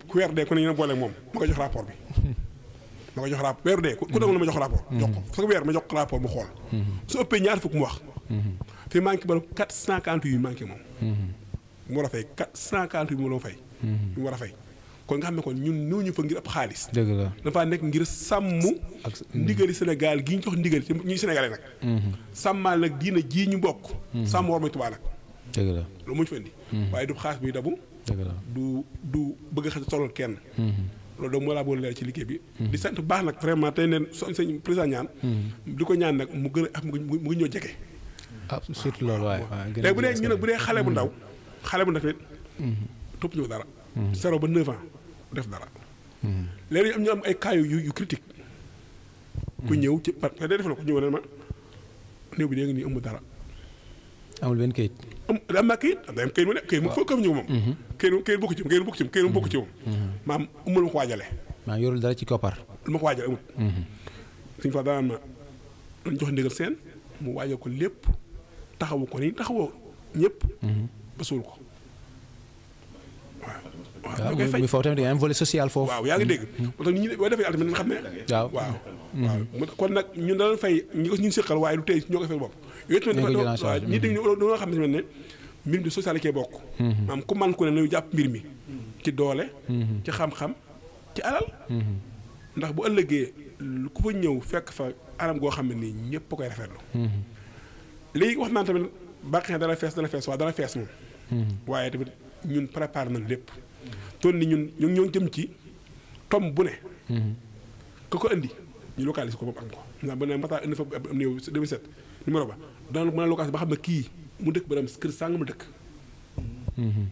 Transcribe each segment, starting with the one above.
ku weer dee ku ne ñu ne boole moom ma ko jox rapport bi. ma ko jox rapport weer dee ku demul ma jox rapport. jox ko chaque weer ma jox rapport mu xool. su ëppee ñaar fukk mu wax. fi manqué ba 440 yu manqué moom. mu war a fay 440 yu mu doon fay. mu war a fay kon nga xam ne kon ñun ñoo ñu fa ngir ëpp xaalis. dëgg la dafa nekk ngir sàmm. ndigali Sénégal gi ñu jox ndigali ci ñuy Sénégalais nag. sàmmaal nag diina ji ñu bokk. sàmm war may Tuubaa nag. dëgg la loolu moo ñu fa indi. waaye du xaalis buy dabu. dëgg la du bëgg a xas tollool kenn. loolu donc moo laa boole leer ci liggéey bi. di sant baax nag vraiment tey neen sëñ président ñaan. di ko ñaan nag mu gën a mu ngi ñoo jege. ah surtout loolu waaye. léegi bu dee ñu ne bu dee xale bu ndaw. xale bu ndaw tamit. topp ñëw dara. 0 ba 9 ans def dara. léegi ñu am ay cas yu critique ku ñëw ci parce que day def na ko ñëw ne ma néew bi dee nga nii amul dara. amul benn kayit. am naa kayit am na kayit mu ne kayit mu foo ko ñëw moom. kayit bokk ci kayit bokk ci moom. maam amul ma ko waajale. maa yorul dara ci koppar. lu ma ko waajale amul. suñu fa daan ma dañ jox ndigal seen mu waajal ko lépp taxawu ko nii taxawoo ñëpp. ba suul ko. waaw muy foofu tamit da nga am volet social foofu. waaw yaa ngi dégg. moo tax nit ñi boo defee tamit xam ne. waaw kon nag ñun danañ fay ñi ko ñu seqal waaye du tey ñoo ko fay bopp. yooyu tamit dafa ñi dégg dañoo xam ne mbir mi de social kee bokk. maanaam ku man ku ne nañu jàpp mbir mi ci doole. ci xam-xam ci alal. ndax bu ëllëgee ku fa ñëw fekk fa anam goo xam ne nii ñëpp a koy rafetlu. léegi wax naan tamit bàqee dana fees waaw dana fees moom. waaye tamit ñun préparé nañ lépp. toll ni ñun ñoo jëm ci tom bu ne. ku ko indi ñu localisé ko boobu am ko. ndax bu ne Matar indi fa am néew 2007 numéro ba daan mën a localisé ba xam ne kii mu dëkk ba dem kër sàng mu dëkk.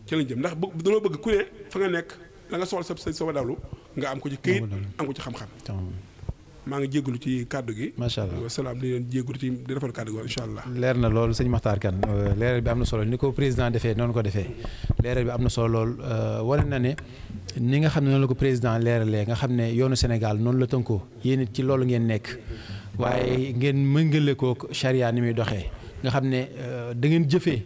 ci lañ jëm ndax dañoo bëgg ku ne fa nga nekk la nga soxla sa dawlu nga am ko ci këyit am ko ci xam-xam. maa ngi jégalu ci kàddu gi. macha allah wasalaam di leen jégalu ci di rafetlu kàddu gi incha allah. leer na loolu sëñ Makhtar Kane leeral bi am na solo ni ko président defee noonu ko defee leeral bi am na solo lool wane na ne ni nga xam ne noonu la ko président leeralee nga xam ne yoonu Sénégal noonu la tënkoo yéen it ci loolu ngeen nekk waaye ngeen mëngale ko charia ni muy doxee nga xam ne da ngeen jëfee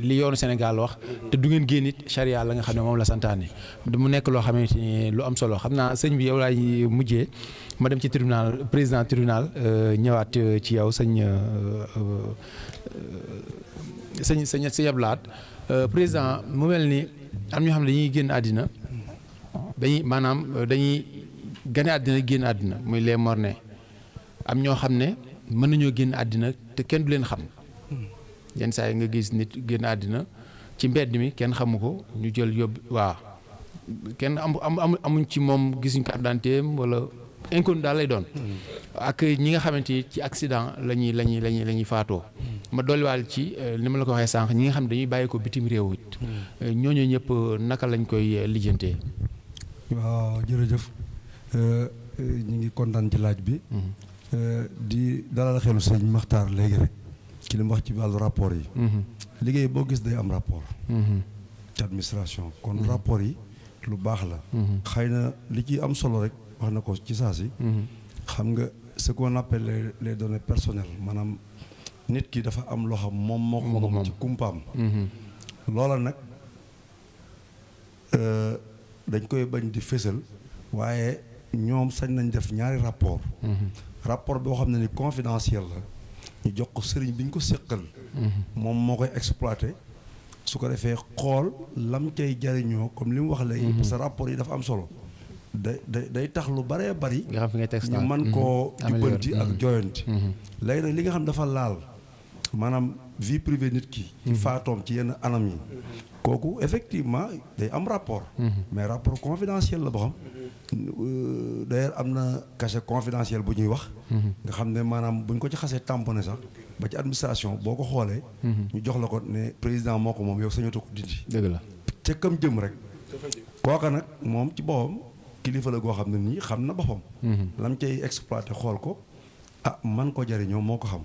li yoonu Sénégal wax te du ngeen génn it charia la nga xam ne moom la santaane mu nekk loo xamante ni lu am solo xam naa sëñ bi yow laay mujjee ma dem ci tribunal président tribunal ñëwaat ci yow sëñ Ablaat président mu mel ni am ñoo xam ne dañuy génn àddina dañuy gane àddina génn àddina muy les mornais am ñoo xam ne mën nañoo génn àddina te kenn du leen xam yenn saa yi nga gis nit génn àddina ci mbedd mi kenn xamu ko ñu jël yóbbu waaw kenn amuñ ci moom gisuñ carte d'identité wala inconnu daal lay doon ak ñi nga xamante ni ci accident la ñuy faatoo ma dolliwaal ci ni ma la ko waxee sànq ñi nga xam ne dañuy bàyyi ko bitim réew it ñooñu ñëpp naka lañ koy lijjantee. waaw jërëjëf ñu ngi kontaan ci laaj bi. di dalal xelu sëñ Makhtar léegi rek ci li mu wax ci wàllu rapport yi. liggéey boo gis day am rapport. ci administration kon rapport yi lu baax la. xëy na li ci am solo rek. wax na ko ci saa si xam nga ce qu'on appelle les données personnelles maanaam nit ki dafa am loo xam moom moo ko moom ci kumpaam loola nag dañ koy bañ di fésal waaye ñoom sañ nañ def ñaari rapport boo xam ne ni confidentiel la ñu jox ko sëriñ bi ñu ko séqal moom moo koy exploité su ko defee xool lam cay jariñoo comme li mu wax léegi parce que rapport yi dafa am solo day tax lu bëree bëri ñu mën koo jubbanti ak jooyanti léegi nag li nga xam dafa laal maanaam vie privée nit ki ci faatoom ci yenn anam yi kooku effectivement day am rapport mais rapport confidentiel la boo xam d'ailleurs am na cachet confidentiel bu ñuy wax nga xam ne maanaam buñ ko ci xasee tamponné sax ba ci administration boo ko xoolee ñu jox la ko ne président moo ko moom yow sañatu ko dindi dëgg la ca kam jëm rek kooka nag moom ci boppam kilifa la goo xam ne nii xam na boppam lam cay exploité xool ko man ko jariñoo moo ko xam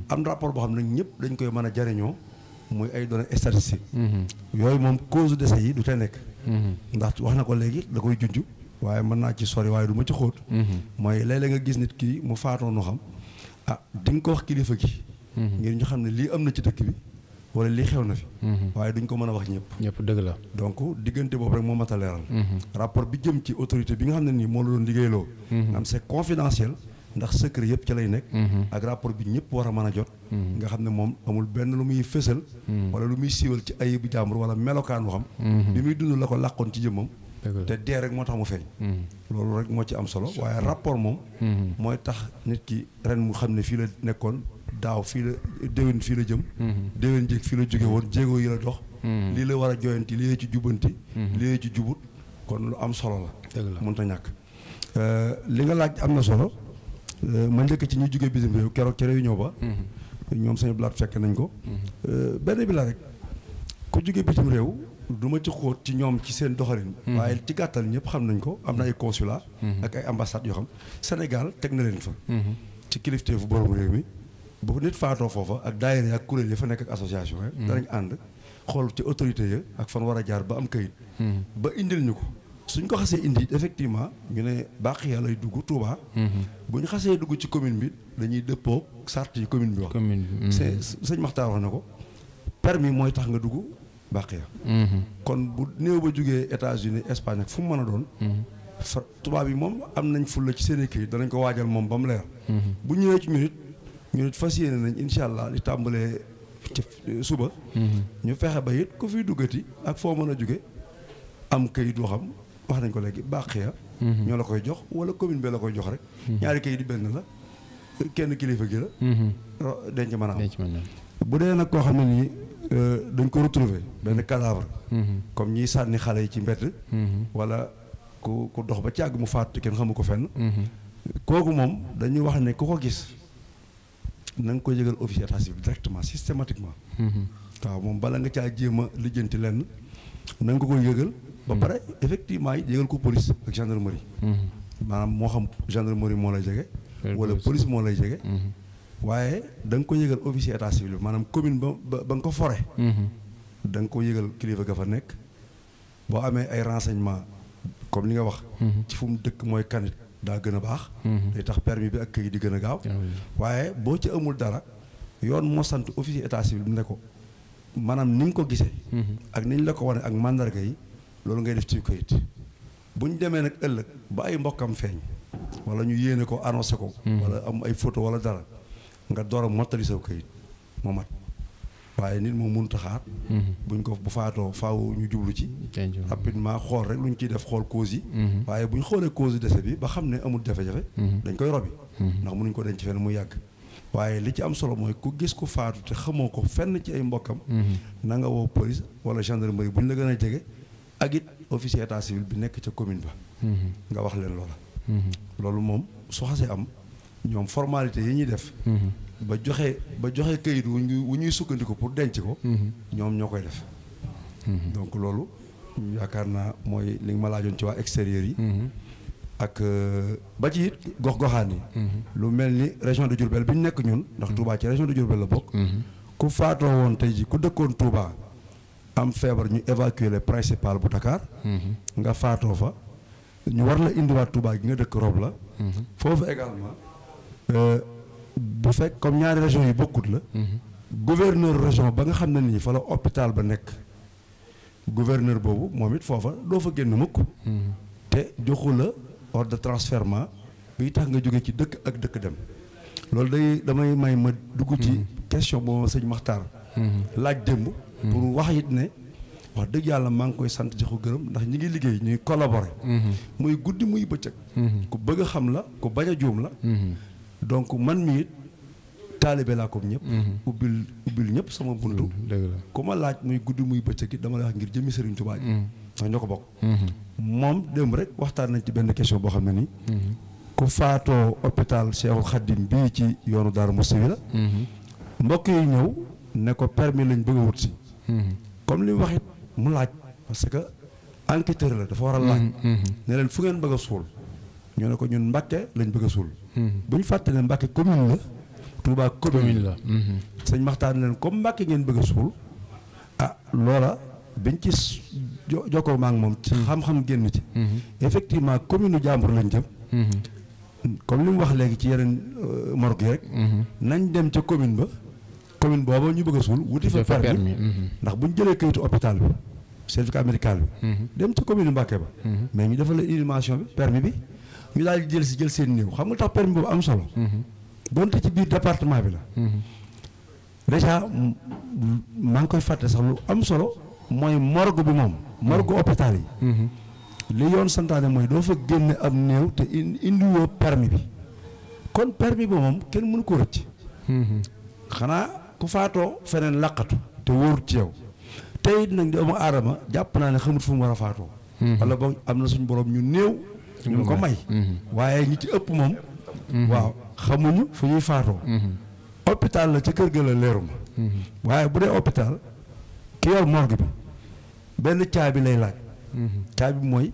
am rapport boo xam ne ñëpp dañ koy mën a jariñoo muy ay données statistiques yooyu moom cause décès yi du te nekk ndax wax na ko léegi da koy junj waaye mën naa ci sori waaye du ma ci xóot mooy léeg-léeg nga gis nit kii mu faatoo nu xam di nga ko wax kilifa gi ngir ñu xam ne lii am na ci dëkk bi wala lii xew na fi. waaye duñ ko mën a wax ñëpp dëgg la. donc diggante boobu rek moo mat a leeral. rapport bi jëm ci autorité bi nga xam ne nii moo la doon liggéeyloo. am c'est confidentiel ndax secret yëpp ci lay nekk. ak rapport bi ñëpp war a mën a jot. nga xam ne moom amul benn lu muy fësal. wala lu muy siiwal ci ayibu jàmbur wala melokaan waxam. bi muy dund la ko làqoon ci jëmmam. te dee rek moo tax mu feeñ. loolu rek moo ci am solo waaye rapport moom. mooy tax nit ki ren mu xam ne fii la nekkoon daaw fii la déwén fii la jëm. déwén jéeg fii la jóge woon jéego yi la dox. lii la war a joyanti lii la ci jubbanti. lii la ci jubut kon lu am solo la. dëgg la mënut a ñàkk. li nga laaj am na solo ma njëkk ci ñu jóge bisim réew keroog ca réunion ba. ñoom sañu blaat fekk nañ ko. benn bi la rek ku jóge bitim réew. du ma ci xóot ci ñoom ci seen doxalin. waaye ci gàttal ñëpp xam nañ ko am na ay consulat ak ay ambassades yoo xam Sénégal teg na leen fa. ci kilifteefu borom réew mi bu nit faatoo foofa ak daayira ak kuréel yi fa nekk ak association yi. danañ ànd xool ci autorité ya ak fan war a jaar ba am kayit. ba indil ñu ko suñ ko xasee indi effectivement ñu ne baax yàlla lay dugg Touba. bu ñu xasee dugg ci commune bi dañuy dëppoo sart yi commune bi wax. sëñ Maxtaar wax na ko permis mooy tax nga dugg. Baqiya kon bu néew ba jógee États-Unis Espagne ak fu mu mën a doon fa tubaab yi moom am nañ fulla ci seen i kayit danañ ko waajal moom ba mu leer bu ñëwee ci ñu nit fas yéene nañ incha allah li tàmbalee ci suba ñu fexe ba it ku fiy duggati ak foo mën a jóge am kayit yoo xam wax nañ ko léegi Baqiya ñoo la koy jox wala commune bi la koy jox rek ñaari kayit yi benn la kenn kilifa gi la denc mën a am bu dee nag koo xam ne nii dañ ko retrouver benn cadavre comme ñiy sànni xale yi ci mbedd wala ku dox ba ci àgg mu faatu kenn xamu ko fenn kooku moom dañuy wax ne ku ko gis na nga ko yëgal officier état civil directement systématiquement waaw moom bala nga caa jéem a lijjanti lenn na nga ko koy yëgal ba pare effectivement yi yëgal ko police ak gendarmerie maanaam moo xam gendarmerie moo lay jege wala police moo lay jege waaye da nga ko yëgal officier état civil bi maanaam commune ba nga ko fore da nga ko yëgal kilifa ga fa nekk boo amee ay renseignement comme li nga wax ci fu mu dëkk mooy kanit daa gën a baax day tax permis bi ak këyit di gën a gaaw waaye boo ci amul dara yoon moo sant officier état civil bi ne ko maanaam ni nga ko gisee ak ni ñu la ko wane ak mandarga yi loolu ngay def ci këyit bu ñu demee nag ëllëg ba ay mbokkam feeñ wala ñu yéene ko annoncé ko wala am ay photo wala dara nga door a mottali saw këyit moo mat waaye nit moom mënut a xaar buñ ko bu faatoo faaw ñu jublu ci rapidement xool rek lu ñu ciy def xool cause yi waaye bu ñu xoolee cause décès bi ba xam ne amul jafe-jafe dañ koy robi ndax mënuñ ko denc fenn mu yàgg waaye li ci am solo mooy ku gis ko faatu te xamoo ko fenn ci ay mbokkam na nga woo police wala gendarmerie bu ñu la gën a jege ak it officier état civil bi nekk ca commune ba nga wax leen loola loolu moom su xasee am ñoom formalité yi ñuy def ba joxe kayit wu ñuy sukkandiku pour denc ko ñoom ñoo koy def donc loolu yaakaar naa mooy li nga ma laajoon ci waa extérieur yi ak ba ci it gox-goxaan yi lu mel ni région de Diourbel bi ñu nekk ñun ndax Touba ci région de Diourbel la bokk ku faatoo woon tey ji ku dëkkoon Touba am feebar ñu évacuer le principal bu Dakar nga faatoo fa ñu war la indiwaat Touba gi nga dëkk rob la foofu également bu fekk comme ñaari région yi bokkut la gouverneur région ba nga xam ne nii fa la hôpital ba nekk gouverneur boobu moom it foofa doo fa génn mukk te joxu la ordre de transfèrement bi tax nga jóge ci dëkk ak dëkk dem loolu damay may ma dugg ci question boobu sëñ Maxtaar laaj démb pour wax it ne wax dëgg yàlla maa ngi koy sant di ko gërëm ndax ñi ngi liggéey ñuy collaborer muy guddi muy bëccëg ku bëgg a xam la ku bañ a juum la donc man mii it taalibe laa comme ñëpp ubbil ñëpp sama buntu ku ma laaj muy guddi muy bëccëg it dama lay wax ngir jëmmi Sëriñ Tuubaa ndax ñoo ko bokk moom démb rek waxtaan nañ ci benn question boo xam ne nii ku faatoo hôpital Cheikhul Khadim bii ci yoonu Daaru Musti wi la mbokk yi ñëw ne ko permis lañ bëgg a wut si comme li mu wax it mu laaj parce que enquêteur la dafa war a laaj ne leen fu ngeen bëgg a suul ñoo ne ko ñun Mbàkke lañ bëgg a suul bu ñu fàtte ne Mbàkke commune la Touba commune la sëñ Maxtaan leen comme Mbàkke ngeen bëgg a suul loola biñ ci jokkoo maa ngi moom ci xam-xam génn ci effectivement commune jàmbur lañ jëm comme li mu wax léegi ci yeneen morgue yi rek nañ dem ca commune ba commune booba ñu bëgg a suul wuti fa permis ndax bu ñu jëlee kayitu hôpital bi certificat médical bi dem ci commune Mbacké ba mais ñu defal la inhumation bi permis bi ñu daal di jël seen néew xam nga tax permis boobu am solo donte ci biir département bi la déjà maa ngi koy fàtte sax lu am solo mooy morgue bi moom morgue hôpital yi li yoon santaane mooy doo fa génne am néew te indiwoo permis bi kon permis bi moom kenn mënu ko rëcc xanaa ku faatoo feneen laqatu te wóorut ci yow te it nag doomu aadama jàpp naa ne xamut fu mu war a faatoo wala boog am na suñu borom ñu néew ñu ko may waaye ñi ci ëpp moom waaw xamuñu fu ñuy faatoo hôpital la ci kër ga la leeruma waaye bu dee hôpital ki yor morgue bi benn caabi lay laaj caabi bi mooy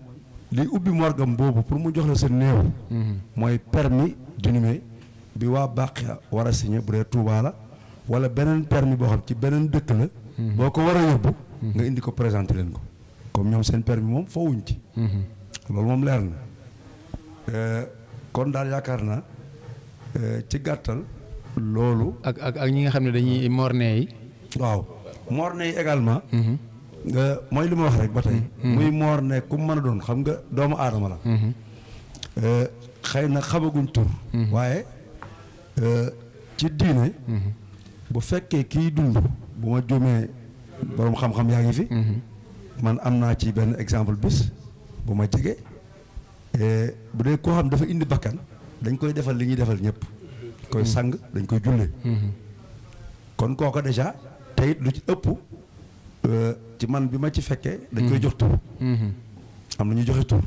liy ubbi morgam boobu pour mu jox la sa néew mooy permis d'inhumer bi waa Bakhia war a signé bu dee Touba la wala beneen permis boo xam ci beneen dëkk la boo ko war a yóbbu nga indi ko présenté leen ko comme ñoom seen permis moom foowuñ ci loolu moom leer na kon daal yaakaar naa ci gàttal loolu ak ñi nga xam ne dañuy morne yi waaw morne yi également mooy li ma wax rek ba tey muy morne ku mën a doon xam nga doomu aadama la xëy na xamaguñ tur waaye ci diine bu fekkee kiy dund bu ma juumee boroom xam-xam yaa ngi fi man am naa ci benn exemple bis bu ma jege bu dee koo xam dafa indi bakkan dañ koy defal li ñuy defal ñëpp koy sang dañ koy jullee kon kooka déjà te it lu ci ëpp ci man bi ma ci fekkee dañ koy jox tur am na ñuy joxe tur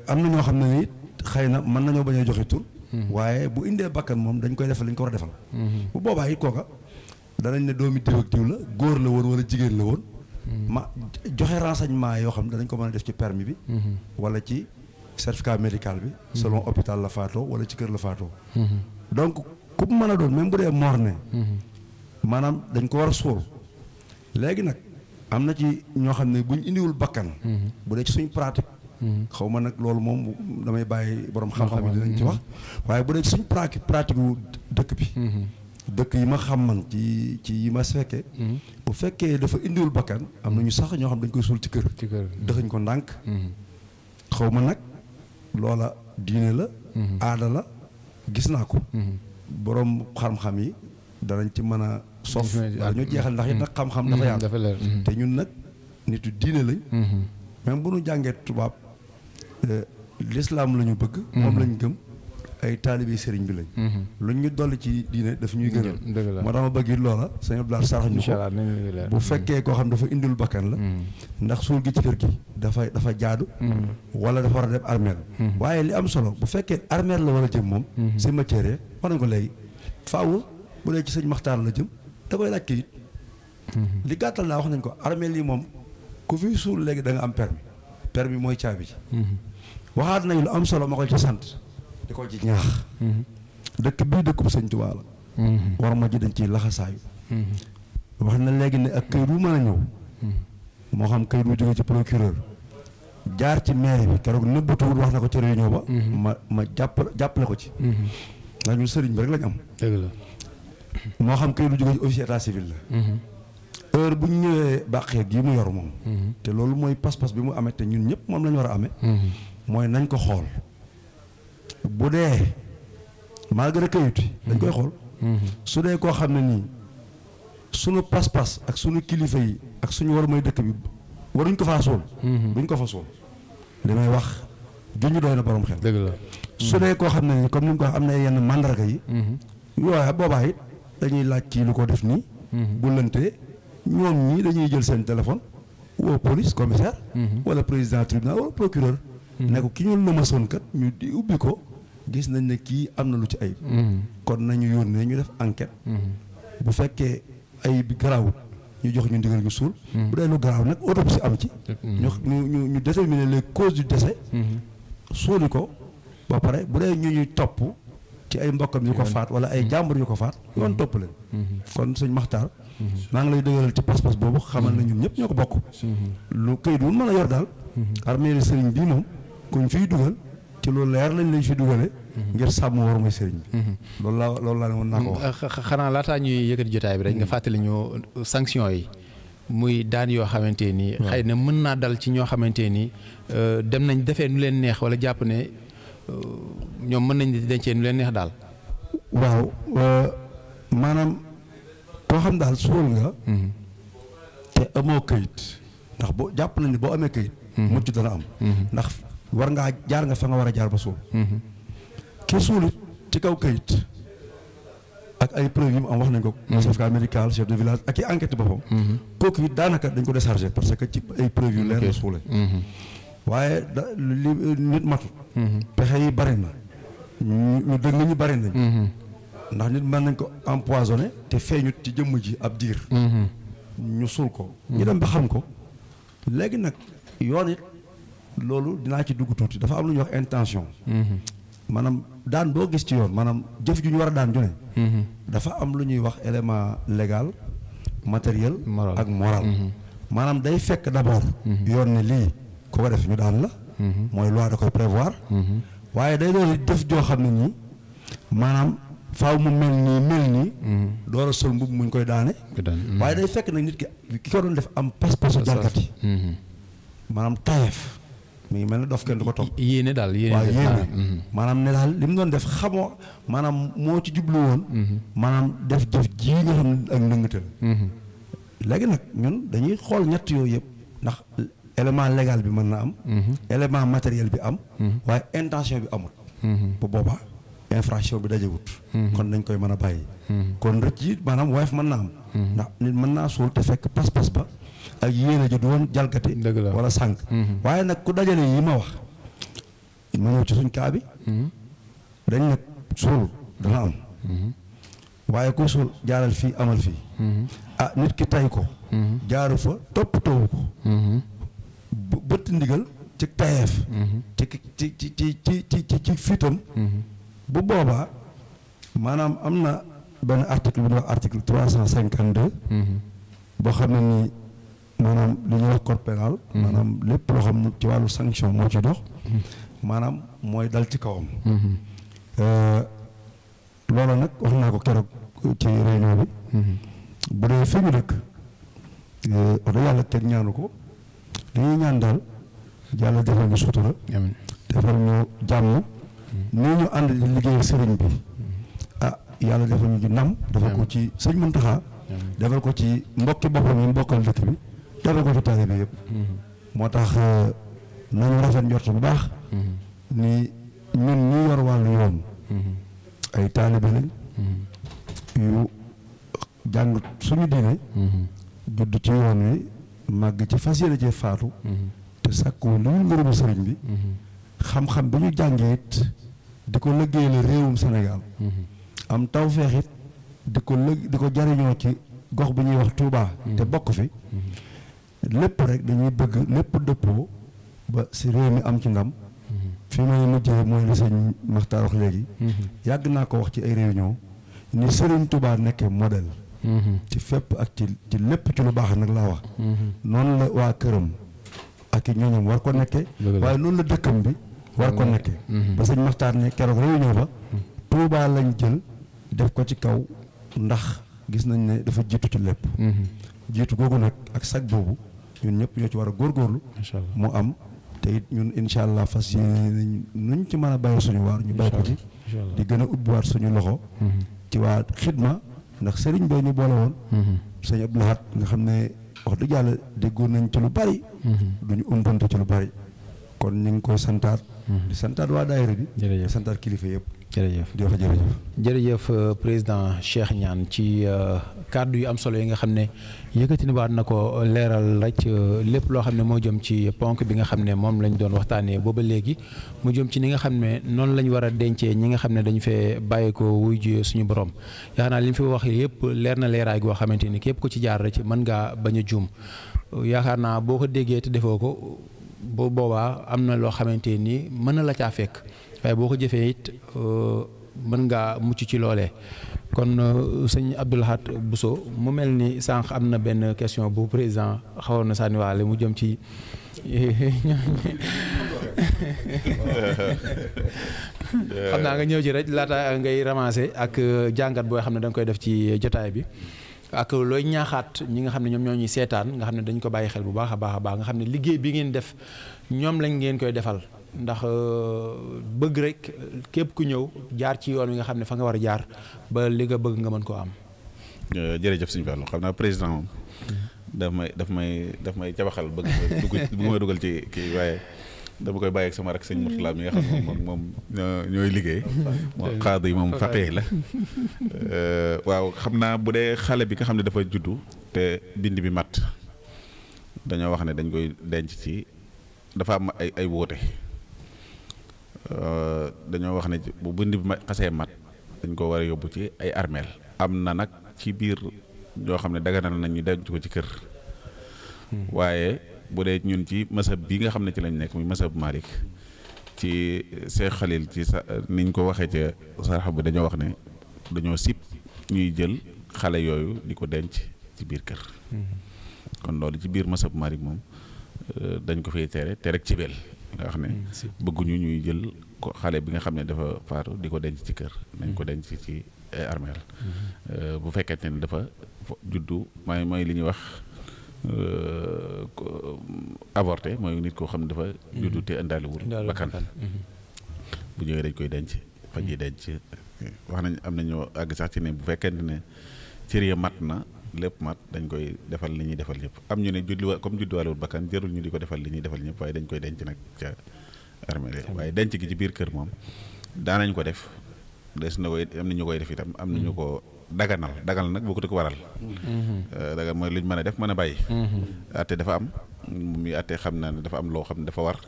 am na ñoo xam ne ni xëy na mën nañoo bañ a joxe tur waaye bu indee bakkan moom dañ koy defal li ñu ko war a defal bu boobaa it kooka danañ ne doomi diw ak diw la góor la woon wala jigéen la woon ma joxe renseignement yoo xam ne danañ ko mën a def ci permis bi wala ci certificat médical bi selon hôpital la faatoo wala ci kër la faatoo donc ku mën a doon même bu dee morne maanaam dañ ko war a suul léegi nag am na ci ñoo xam ne buñ indiwul bakkan bu dee ci suñ pratique xaw ma nag loolu moom damay bàyyi borom xam-xam yi dinañ ci wax waaye bu dee ci suñ pratique wu dëkk bi dëkk yi ma xam man ci yi ma fekkee bu fekkee dafa indiwul bakkan am na ñu sax ñoo xam dañ koy suul ci kër dëxañ ko ndànk xaw ma nag loola diine la aada la gis naa ko borom xam-xam yi danañ ci mën a sof wala ñu jeexal ndax it nag xam-xam dafa yaatu te ñun nag nitu diine lañ même bu ñu jàngee tubaab l'islam la ñu bëgg moom lañ gëm ay taalibe sëriñ bi lañ luñ ñu dolli ci diine daf ñuy gënal moo tax ma bëgg it loola sëñ Abdoulaye sarax ñu ko bu fekkee koo xam dafa indil bakkan la ndax suul gi ci kër gi dafa jaadu wala dafa war a dem armeel waaye li am solo bu fekkee armeel la war a jëm moom cimetière wax nañ ko léegi faaw bu dee ci sëñ Maxtaar la jëm da koy laaj kayit li gàttal naa wax nañ ko armeel yi moom ku fi suul léegi da nga am permis mooy caabi ci waxaat nañ lu am solo ma ko ci sant di ko ci ñaax dëkk bii dëkkub sëñ Tuubaa la war ma ji dañ ciy laxasaayu wax na léegi ne ak këyit wu mën a ñëw moo xam këyit wu jóge ci procureur jaar ci mairie bi keroog nëbbatuwul wax na ko ci réunion ba ma jàppale ko ci ndax ñun sëriñ bi rek lañ am dëgg la moo xam këyit wu jóge ci officier état civil la heure bu ñu ñëwee bàqee gii mu yor moom te loolu mooy pas-pas bi mu amee te ñun ñëpp moom la ñu war a amee mooy nañ ko xool bu dee malgré këyit dañ koy xool su dee koo xam ne nii sunu pas-pas ak sunu kilifa yi ak suñu war mooy dëkk bi waruñ ko faa suul duñ ko fa suul li may wax juñu doy na borom xel dëgg la su dee koo xam ne nii comme ni mu ko wax am na yenn mandarga yi yooya boobaa it dañuy laaj kii lu ko def nii bu lëntee ñoom ñii dañuy jël seen téléphone woo police commissaire wala président tribunal wala procureur ne ko ki ñu lëmasoon kat ñu di ubbi ko gis nañ ne kii am na lu ci ayib kon nañu yónnee ñu def enquête bu fekkee ayib bi garaawut ñu jox ñu ndigal ñu suul bu dee lu garaaw nag autopsie am ci ñu déterminer les causes du décès suuli ko ba pare bu dee ñu ñuy topp ci ay mbokkam yu ko faat wala ay jàmbur yu ko faat yoon topp leen kon sëñ Maxtaar maa ngi lay dëgëral ci pas-pas boobu xamal na ñun ñëpp ñoo ko bokk lu këyit wu mën a yor daal armée sëriñ bii moom kuñ fiy dugal ci ci lu leer lañ lay fi dugale ngir sàmm war mooy sëriñ bi loolu laa ne woon naa ko wax. xanaa laataa ñuy yëkkati jotaay bi rek nga fàttali ñu sanction yi muy daan yoo xamante ni xëy na mën naa dal ci ñoo xamante ni dem nañ defee nu leen neex wala jàpp ne ñoom mën nañ dencee nu leen neex daal. waaw maanaam koo xam daal suul nga te amoo këyit ndax boo jàpp nañ ne boo amee këyit mucc dana am ndax war ngaa jaar nga fa nga war a jaar ba suul ki suulit ci kaw këyit ak ay preuve yi mu am wax nañ ko certificat médical chef de village ak i enquête boppam kooku it daanaka dañ ko déchargé parce que ci ay preuve yu leer la suule waaye li nit matut pexe yi bari na ñu dëgg ñu bari nañ ndax nit mën nañ ko empoisonné te feeñut ci jëmm ji ab diir ñu suul ko ñu dem ba xam ko léegi nag yoon it loolu dinaa ci dugg tuuti dafa am lu ñuy wax intention maanaam daan boo gis ci yoon maanaam jëf ju ñu war a daan ju ne dafa am lu ñuy wax élément légal matériel ak moral maanaam day fekk d'abord yoon ne lii ku ko def ñu daan la mooy loi da koy prévoir waaye day doon def joo xam ne nii maanaam faaw mu mel nii door a sol mbubb muñ koy daane waaye day fekk nag nit ki ko doon def am pas-pasu jalgati maanaam tayeef mi ngi mel ne dof kenn du ko topp yéene daal waaw yéene maanaam ne daal li mu doon def xamoo maanaam moo ci jublu woon maanaam def jëf ji nga xam ne ak ndëngate la léegi nag ñun dañuy xool ñett yooyu yëpp ndax élément légal bi mën na am élément matériel bi am waaye intention bi amul bu boobaa infraction bi dajewut kon dañ koy mën a bàyyi kon rëcc yi maanaam woyof mën na am ndax nit mën naa suul te fekk pas-pas ba ak yéene ji du woon jalgati wala sànq waaye nag ku dajale yi ma wax ma ñëw ci suñ kaa bi dañ nag suul dana am waaye ku suul jaaral fii amal fii ah nit ki tay ko jaaru fa toppatoo ko bëtt ndigal ci tayeef ci fiitam bu boobaa maanaam am na benn article bu ñuy wax article 352 boo xam ne nii maanaam li ñuy wax code pénal maanaam lépp loo xam ci wàllu sanction moo ci dox maanaam mooy dal ci kawam loola nag wax naa ko keroog ci réunion bi bu dee fi ñu dëkk wax dëgg yàlla kenn ñaanu ko li ñuy ñaan daal yàlla defal ñu sutura defal ñu jàmm nii ñu ànd di liggéey sëriñ bi ah yàlla defal ñu ci ndam defal ko ci sëñ Muntaxa defal ko ci mbokki boppam yi mbokkal dëkk bi defal ko ci taalibe bi yëpp moo tax nañu rafet njort bu baax ni ñun ñu yor wàllu yoon ay taalibe lañ yu jàng suñu diine judd ci yoon wi màgg ci fas yéene cee faatu te sàkku lu ñu ngërëmu sëriñ bi xam-xam bi ñu jàngee it di ko liggéeyal réewum Sénégal am tawfeex it di ko jariñoo ci gox bi ñuy wax Touba te bokk fi lépp rek dañuy bëgg lépp dëppoo ba si réew mi am ci ndam fi may mujjee mooy li sëñ Maxtaar wax léegi yàgg naa ko wax ci ay réunion ni Sëriñ Touba nekkee modèle ci fépp ak ci lépp ci lu baax nag laa wax noonu la waa këram ak i ñooñam war ko nekkee waaye noonu la dëkkam bi war ko nekkee ba sëñ Maxtaar ne keroog réunion ba Touba lañ jël def ko ci kaw ndax gis nañ ne dafa jiitu ci lépp jiitu googu nag ak sag boobu ñun ñëpp ñoo ci war a góorgóorlu mu am te it ñun incha allah fas yéene nuñ ci mën a bàyyi suñu waar ñu bàyyi ko ci di gën a ubbiwaat suñu loxo ci waa xidma ndax sëriñ bee ñu boole woon sëñ Abdou Lahad nga xam ne wax dëgg yàlla déggoon nañ ci lu bari duñu umpante ci lu bari kon ñu ngi koy santaat di santaat waa daayira bi di santaat kilifa yëpp jërëjëf di wax jërëjëf jërëjëf président Cheikh Niane ci kàddu yu am solo yi nga xam ne yëkkati na baat na ko leeral rek lépp loo xam ne moo jëm ci ponk bi nga xam ne moom lañ doon waxtaanee booba léegi mu jëm ci ni nga xam ne noonu lañ war a dencee ñi nga xam ne dañu fee bàyyi ko wuy ji suñu borom yaakaar naa li ñu fi wax yëpp leer na leeraay goo xamante ni képp ku ci jaar rek mën ngaa bañ a juum yaakaar naa boo ko déggee te defoo ko bu boobaa am na loo xamante ni mën na la caa fekk waaye boo ko jëfee it mën ngaa mucc ci loolee kon sëñ Abdou Lahad Bousso mu mel ni sànq am na benn question bu président xawoon na sànniwaale mu jëm ci xam naa nga ñëw ci rek laata ngay ramasser ak jàngat boo xam ne da nga koy def ci jotaay bi ak looy ñaaxaat ñi nga xam ne ñoom ñoo ñuy seetaan nga xam ne dañ ko bàyyi xel bu baax a baax nga xam ne liggéey bi ngeen def ñoom lañ ngeen koy defal ndax bëgg rek képp ku ñëw jaar ci yoon wi nga xam ne fa nga war a jaar ba li nga bëgg nga mën koo am. jërëjëf sëñ Fallou xam naa président moom daf may cabaxal bëgg ma dugal ci kii waaye dama koy bàyyi ak sama rak sëñ Mourtala mi nga xam ne moom ñooy liggéey moom xaadu yi moom faqee la waaw xam naa bu dee xale bi nga xam ne dafa juddu te bind bi mat dañoo wax ne dañ koy denc ci dafa am ay wóote dañoo wax ne bu bind bi xasee mat dañ ko war a yóbbu ci ay armeel am na nag ci biir ñoo xam ne daganal nañ ñu denc ko ci kër waaye bu dee ñun ci masab bi nga xam ne ci lañ nekk muy masab Malik ci Cheikh Khalil ci sa niñ ko waxee ca sarxa bi dañoo wax ne dañoo sib ñuy jël xale yooyu di ko denc ci biir kër kon loolu ci biir masab Malik moom dañ ko fay tere te rek ci bel nga xam ne bëgguñu ñuy jël ko xale bi nga xam ne dafa faatu di ko denc ci kër nañ ko denc ci armeel bu fekkente ne dafa juddu mooy li ñuy wax avorté mooy nit koo xam ne dafa juddu te indaalewul bakkan bu ñëwee dañ koy denc fa ñuy denc wax nañ am nañoo àgg sax ci ne bu fekkente ne cër ya mat na lépp mat dañ koy defal li ñuy defal ñëpp am ñu ne comme judduwaalewul bakkan jërul ñu di ko defal li ñuy defal ñëpp waaye dañ koy denc nag ca armeel waaye denc gi ci biir kër moom daanañ ko def des na koy am na ñu koy def itam am na ñu ko daganal nag boo ko di ko waral dagal mooy lu ñu mën a def mën a bàyyi atte dafa am muy atte xam naa ne dafa am loo xam ne dafa war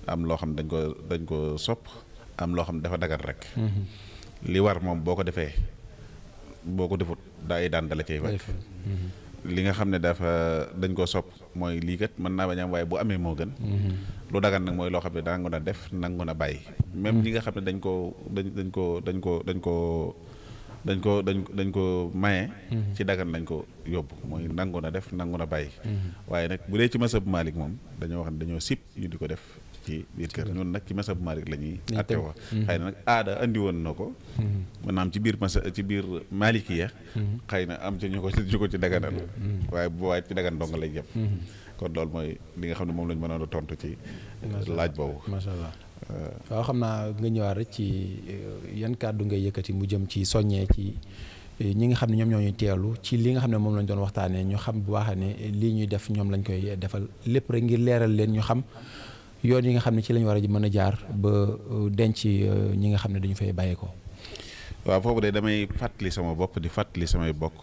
am loo xam ne dañ ko sopp am loo xam ne dafa dagan rek li war moom boo ko defee boo ko defut daay daan dala cay wàcc li nga xam ne dañ ko sopp mooy lii kat mën naa bañ am waaye bu amee moo gën lu dagan nag mooy loo xam ne nangu na def nangu na bàyyi même ñi nga xam ne dañ ko maye ci dagan lañ ko yóbbu mooy nangu na def nangu na bàyyi waaye nag bu dee ci masab Malik moom dañoo wax ne dañoo sib ñu di ko def ci biir kër ñun nag ci masab Malik la ñuy atte wax xëy na nag aada andi woon na ko maanaam ci biir Malikiya xëy na am ci ñu ko ci daganal waaye bu waaye ci dagan dong lay jëm kon loolu mooy li nga xam ne moom lañ mënoon a tontu ci laaj boobu macha allah waaw xam naa nga ñëwaat rek ci yan kàddu ngay yëkkati mu jëm ci soññee ci ñi nga xam ne ñoom ñoo ñuy teelu ci li nga xam ne moom lañ doon waxtaanee ñu xam bu baax ne lii ñuy def ñoom lañ koy defal lépp rek ngir leeral leen ñu xam yoon yi nga xam ne ci lañ war a mën a jaar ba denc ñi nga xam ne dañu fay bàyyeekoo. waaw foofu de damay fàttali sama bopp di fàttali samay bokk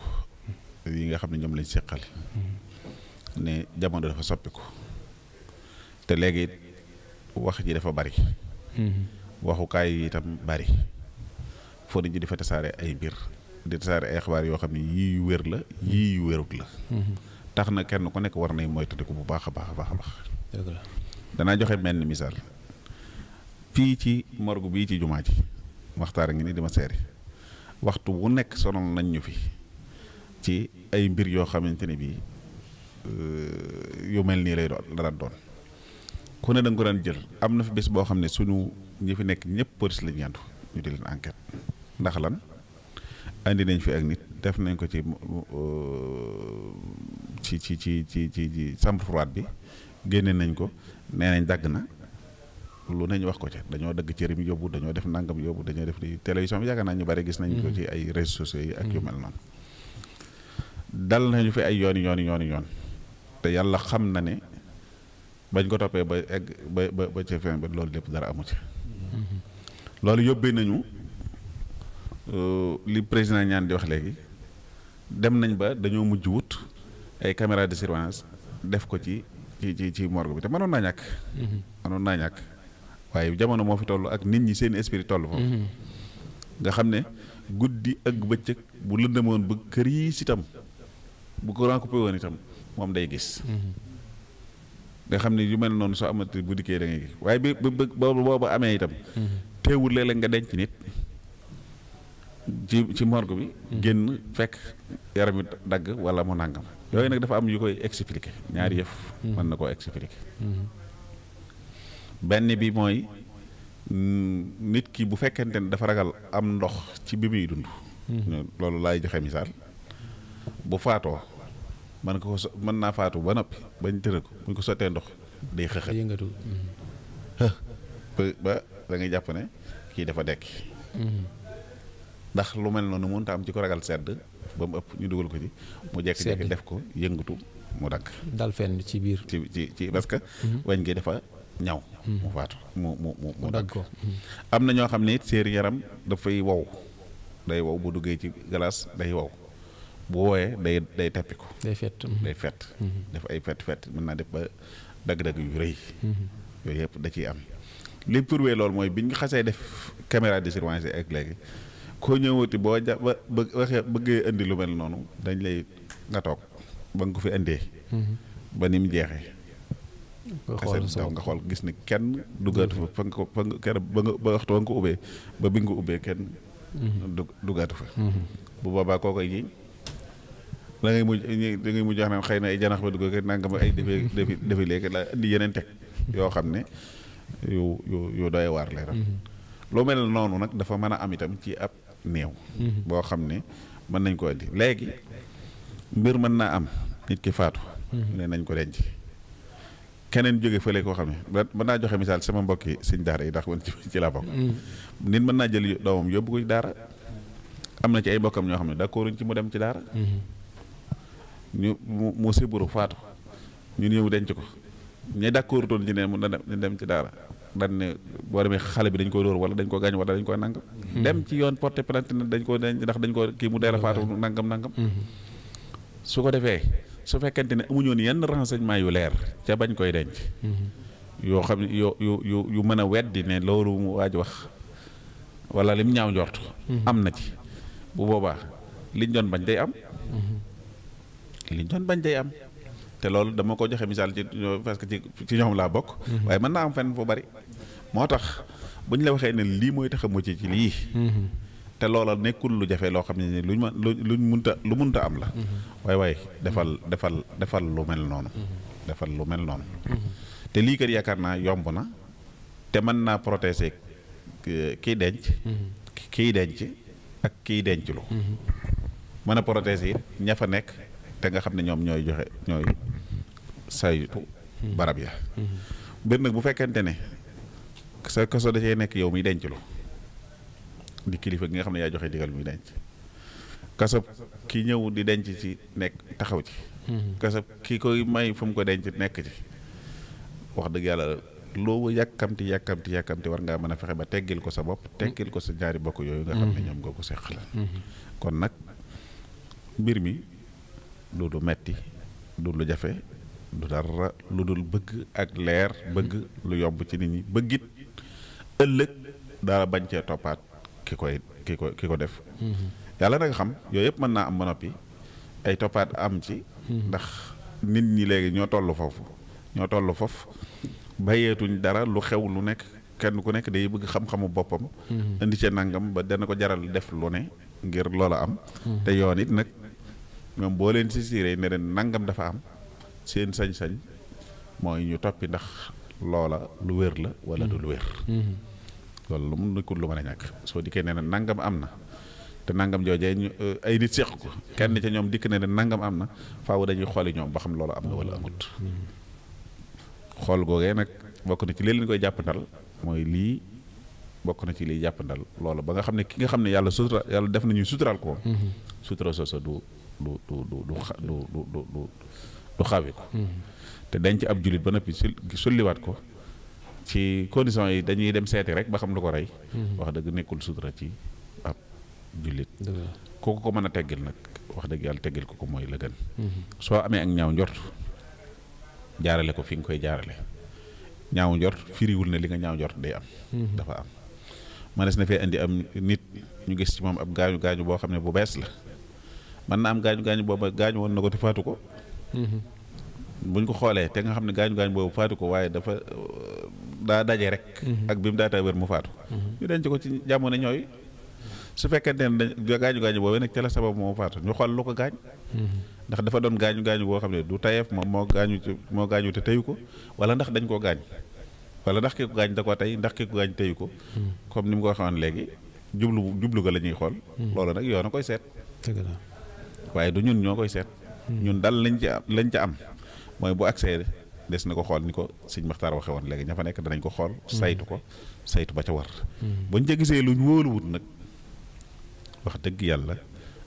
yi nga xam ne ñoom lañ seqal ne jamono dafa soppiku te léegi wax ji dafa bari waxukaay yi itam bari foo nit ñi dafa tasaare ay mbir di tasaare ay xabaar yoo xam ne yii yu wér la yii yu wérut la tax na kenn ku nekk war nay moytandiku bu baax a baax a baax a baax danaa joxe mel ni misaal fii ci morgue bii ci jumaa ji waxtaan ngi ni dama seeri waxtu wu nekk sonal nañ ñu fi ci ay mbir yoo xamante ne bii yu mel nii lay doon la daan doon ku ne da nga ko daan jël am na fi bés boo xam ne suñu ñi fi nekk ñëpp police lañu yandu ñu di leen enquête ndax lan andi nañ fi ak nit def nañ ko ci chambre froide bi génne nañ ko nee nañ dagg na lu nañ wax ko ci dañoo dagg cërim yóbbu dañoo def nangam yóbbu dañoo def li télévision bi yaakaar naa ñu bari gis nañ ko ci ay réseaux sociaux yi ak yu mel noonu dal nañu fi ay yoon te yàlla xam na ne bañ ko toppee ba egg ba ca fin ba loolu lépp dara amu ci loolu yóbbee nañu li président ñaan di wax léegi dem nañ ba dañoo mujj wut ay caméra de surveillance def ko ci morgue bi te mënoon naa ñàkk waaye jamono moo fi toll ak nit ñi seen esprit toll foofu nga xam ne guddi ak bëccëg bu lëndëmoon ba kër yi si itam bu courant coupé woon itam moom day gis nga xam ne yu mel noonu soo amati bu dikkee da ngay gis waaye bi booba amee itam teewul léeg-léeg nga denc nit ci morgue bi génn fekk yaram wi dagg wala mu nàngam yooyu nag dafa am yu koy expliquer ñaari yëf mën na koo expliquer benn bi mooy nit ki bu fekkente ne dafa ragal am ndox ci bi muy dund. loolu laay joxe misaal bu faatoo mën naa faatu ba noppi bañ tëral ko buñ ko sottee ndox day xëxët yëngatu. ba da ngay jàpp ne kii dafa dekki. ndax lu mel noonu mënut a am ci ko ragal sedd ba mu ëpp ñu dugal ko ci. mu jekki-jekki def ko yëngatu mu dagg. dal fenn ci biir. ci parce que. weñ gi dafa ñaw. mu faatu mu dagg ko. am na ñoo xam ne it seen yaram dafay wow day wow bu duggee ci glace day wow bu wooyee day teppi ko. day fett. day fett. def ay fett mën naa def ba dagg-dagg yu rëy. yooyu yëpp da ciy am. li prouvé loolu mooy biñ xasee def caméra de surveillance ak léegi koo ñëwati boo waxee bëggee indi lu mel noonu dañ lay nga toog ba nga ko fi indee. ba ni mu jeexee. nga xool gis ni kenn duggaatu fa ba waxtu ba nga ko ubbee ba bi nga ko ubbee kenn duggaatu fa. bu boobaa koo koy jiñ da ngay mujj wax naan xëy na ay janax ba dugg nangam ay defi léegi la indi yeneen teg yoo xam ne yu doy waar lay ram lu mel noonu nag dafa mën a am itam ci ab néew boo xam ne mën nañ ko indi léegi mbir mën naa am nit ki faatu ne nañ ko denc keneen jóge fële koo xam ne mën naa joxe misaal sama mbokki sëñ daara yi ndax man ci laa bokk nit mën naa jël doomam yóbbu ko ci daara am na ci ay mbokkam ñoo xam ne d'accorduñ ci mu dem ci daara ñu mu siburu faatu ñu ñëw denc ko ñi d'accord toon ci ne mu na dem ci daara dañ ne boo demee xale bi dañ koy dóor wala dañ ko gaañ wala dañ koy nangam dem ci yoon porté plainte ne dañ ko denc ndax dañ ko kii mu deel a faatu nangam su ko defee su fekkente ne amuñoon yenn renseignement yu leer ca bañ koy denc yoo xam ne yu mën a weddi ne loolu mu waaj wax wala lim ñaaw njort am na ci bu boobaa liñ doon bañ day am te loolu dama ko joxe misaal ci parce que ci ñoom laa bokk waaye mën naa am fenn fu bari moo tax bu ñu la waxee ne lii mooy tax a mucc ci lii te loola nekkul lu jafe loo xam ne luñ munta am la waaye defal lu mel noonu defal lu mel noonu te lii kat yaakaar naa yomb na te mën naa protéger kiy denc ak kiy denc lu mën a protéger it ña fa nekk te nga xam ne ñoom ñooy saytu barab ya mbir nag bu fekkente ne sa kaso da cee nekk yow muy denc lu di kilifa gi nga xam ne yaa joxe digal muy denc kaso ki ñëw di denc ci nekk taxaw ci kaso ki koy may fu mu ko denc nekk ci wax dëgg yàlla loo yàkkamti war ngaa mën a fexe ba teggil ko sa bopp teggil ko sa ñaari bokk yooyu nga xam ne ñoom nga ko seqal kon nag mbir mi du lu metti du lu jafe du dara lu dul bëgg ak leer bëgg lu yomb ci nit ñi bëggit ëllëg dara bañ cee toppaat ki ko def yàlla nag xam yooyu yëpp mën naa am ba noppi ay toppaat am ci ndax nit ñi léegi ñoo toll foofu bàyyeetuñ dara lu xew lu nekk kenn ku nekk day bëgg xam-xamu boppam indi ca nangam ba dana ko jaral def lu ne ngir loola am te yoon it nag ñoom boo leen si siiree ne leen nangam dafa am seen sañ-sañ mooy ñu toppi ndax loola lu wér la wala du lu wér loolu lu mu nekkul lu mën a ñàkk soo dikkee ne nangam am na te nangam joojee ñu ay nit seq ko kenn ca ñoom dikk ne nangam am na faaw dañuy xooli ñoom ba xam loola am na wala amut xool googee nag bokk na ci li leen koy jàppandal mooy lii bokk na ci liy jàppandal loola ba nga xam ne ki nga xam ne yàlla def nañuy suturaal ko sutura soosa du xawi ko te denc ab jullit ba noppi sulliwaat ko ci conditions yi dañuy dem seeti rek ba xam lu ko rey wax dëgg nekkul sutura ci ab jullit kooku ko mën a teggil nag wax dëgg yàlla teggil ko mooy la gën soo amee ak ñaaw njort jaarale ko fi nga koy jaarale ñaaw njort firiwul ne li nga ñaaw njort day am dafa am mënees na fee indi am nit ñu gis ci moom ab gaañu boo xam ne bu bees la mën na am gaañu booba gaañu woon na ko te faatu ko buñ ko xoolee te nga xam ne gaañu boobu faatu ko waaye dafa daa daje rek ak bi mu daata wér mu faatu ñu denc ko ci jamono ñooy su fekkente ne gaañu boobu nag ca la sabab moo faatu ñu xool lu ko gaañ ndax dafa doon gaañu boo xam ne du tayeef moom moo gaañu te teyu ko wala ndax dañ koo gaañ wala ndax ki ko gaañ da ko tey ndax ki ko gaañ teyu ko comme ni mu ko waxoon léegi jublu ga la ñuy xool loolu nag yoon a koy seet waaye du ñun ñoo koy seet ñun daal lañ ca am mooy bu accès des na ko xool ni ko sëñ Maxtaar waxe woon léegi ña fa nekk danañ ko xool saytu ba ca war buñ ca gisee luñ wóoluwut nag wax dëgg yàlla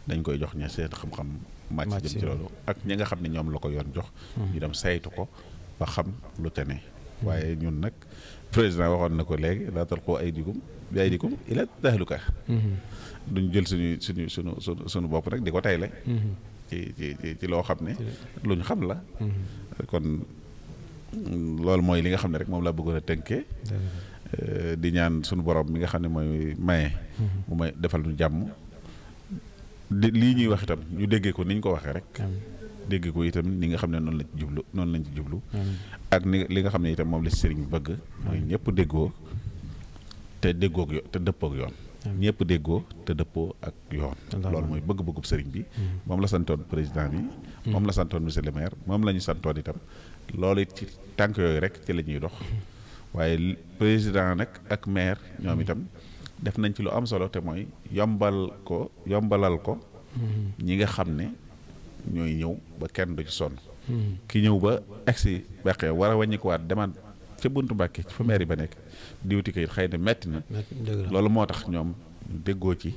dañ koy jox ña seen xam-xam màcc jëm ci loolu ak ñi nga xam ne ñoom la ko yoon jox ñu dem saytu ko ba xam lu te ne waaye ñun nag président waxoon na ko léegi laa talqu aydikum ila tahluka duñ jël suñu bopp rek di ko tayle ci loo xam ne luñ xam la kon loolu mooy li nga xam ne rek moom laa bëggoon a tënkee di ñaan suñu borom mi nga xam ne mooy maye mu may defal ñu jàmm lii ñuy wax itam ñu déggee ko ni ñu ko waxee rek déggee ko itam ni nga xam ne noonu lañ ci jublu ak ni li nga xam ne itam moom la ci sëriñ bi bëgg mooy ñëpp déggoo te dëppook yoon ñëpp déggoo te dëppoo ak yoon loolu mooy bëgg-bëggub sëriñ bi moom la santoon président bi moom la santoon monsieur le maire moom la ñu santoon itam loolu it ci tànk yooyu rek ci la ñuy dox waaye président nag ak maire ñoom itam def nañ ci lu am solo te mooy yombalal ko ñi nga xam ne ñooy ñëw ba kenn du ci sonn ki ñëw ba agsi Mbàkke war a wàññi ko waat demaat ca buntu Mbàkke fa maire yi ba nekk diwti kayit xëy na metti na loolu moo tax ñoom déggoo ci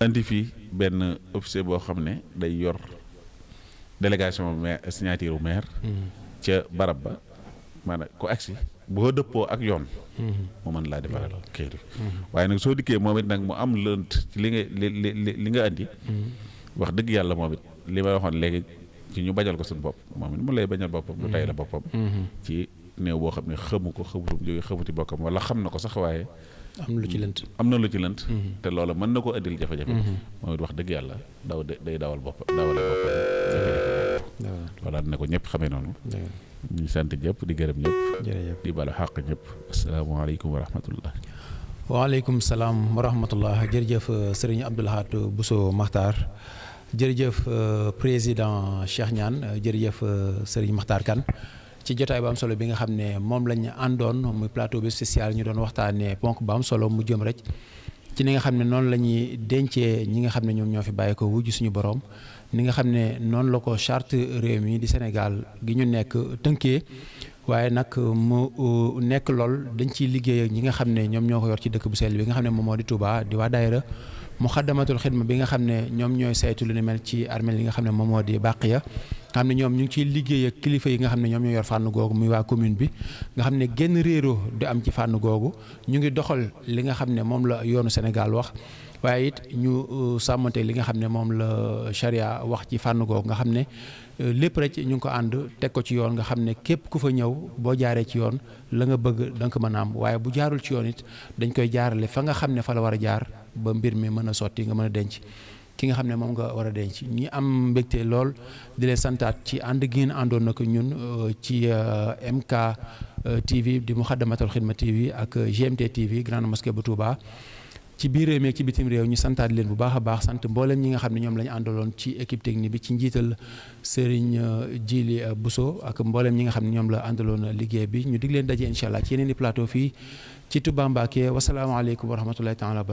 indi fii benn officier boo xam ne day yor délégation maire signature maire ca barab ba maanaam ko agsi boo dëppoo ak yoon mu mën laa defal kayit waaye nag soo dikkee moom it nag mu am lënt ci li nga andi wax dëgg yàlla moom it li may waxoon léegi ci ñu bañal ko suñu bopp moom it mu lay bañal boppam lu tay la boppam ci néew boo xam ne xamuti bokkam wala xam na ko sax waaye am na lu ci lënt te loola mën na ko indil jafe-jafe moom it wax dëgg yàlla day dawale boppam loolu dina ko ñëpp xamee noonu ñu sant ñëpp di gërëm ñëpp di balu xàq ñëpp asalaamaaleykum wa rahmatullah waaleykum salaam wa rahmatullah jërëjëf sëriñ Abdou Lahad Bousso Makhtar jërëjëf président Cheikh Niane jërëjëf sëriñ Makhtar Kane ci jotaay bu am solo bi nga xam ne moom lañ àndoon muy plateau bi spécial ñu doon waxtaanee ponk bu am solo mu jëm rek ci ni nga xam ne noonu la ñuy dencee ñi nga xam ne ñoom ñoo fi bàyyi ko wujj suñu borom ni nga xam ne noonu la ko charte réew mi di Sénégal gi ñu nekk tënkee waaye nag mu nekk lool dañ ciy liggéey ak ñi nga xam ne ñoom ñoo ko yor ci dëkk bu sell bi nga xam ne moom moo di Touba di waa daayira Muxaddamatul Xidma bi nga xam ne ñoom ñooy saytu lu ni mel ci armeel yi nga xam ne moom moo di Baqiya nga xam ne ñoom ñu ngi ciy liggéey ak kilifa yi nga xam ne ñoom ñoo yor fànn googu muy waa commune bi nga xam ne genn réeroo di am ci fànn googu ñu ngi doxal li nga xam ne moom la yoonu Sénégal wax waaye it ñu sàmmante li nga xam ne moom la charia wax ci fànn googu nga xam ne lépp rek ñu ngi ko ànd teg ko ci yoon nga xam ne képp ku fa ñëw boo jaaree ci yoon la nga bëgg da nga ko mën a am waaye bu jaarul ci yoon it dañ koy jaarale fa nga xam ne fa la war a jaar ba mbir mi mën a sotti nga mën a denc ki nga xam ne moom nga war a denc ñi am mbégte lool di leen santaat ci ànd gi ngeen àndoon na ko ñun ci MK TV di Muxaddamatul Xidma TV ak GMT TV Grande Mosquée bu Touba ci biir réew mi ak ci bitim réew ñu santaat leen bu baax a baax sant mboolem ñi nga xam ne ñoom la ñu àndaloon ci équipe technique bi ci njiital Serigne Djili Bousso ak mboolem ñi nga xam ne ñoom la àndaloon liggéey bi ñu dig leen daje incha allah ci yeneen i plateau fii ci Touba Mbacké wasalaamaaleykum wa rahmatullahi taala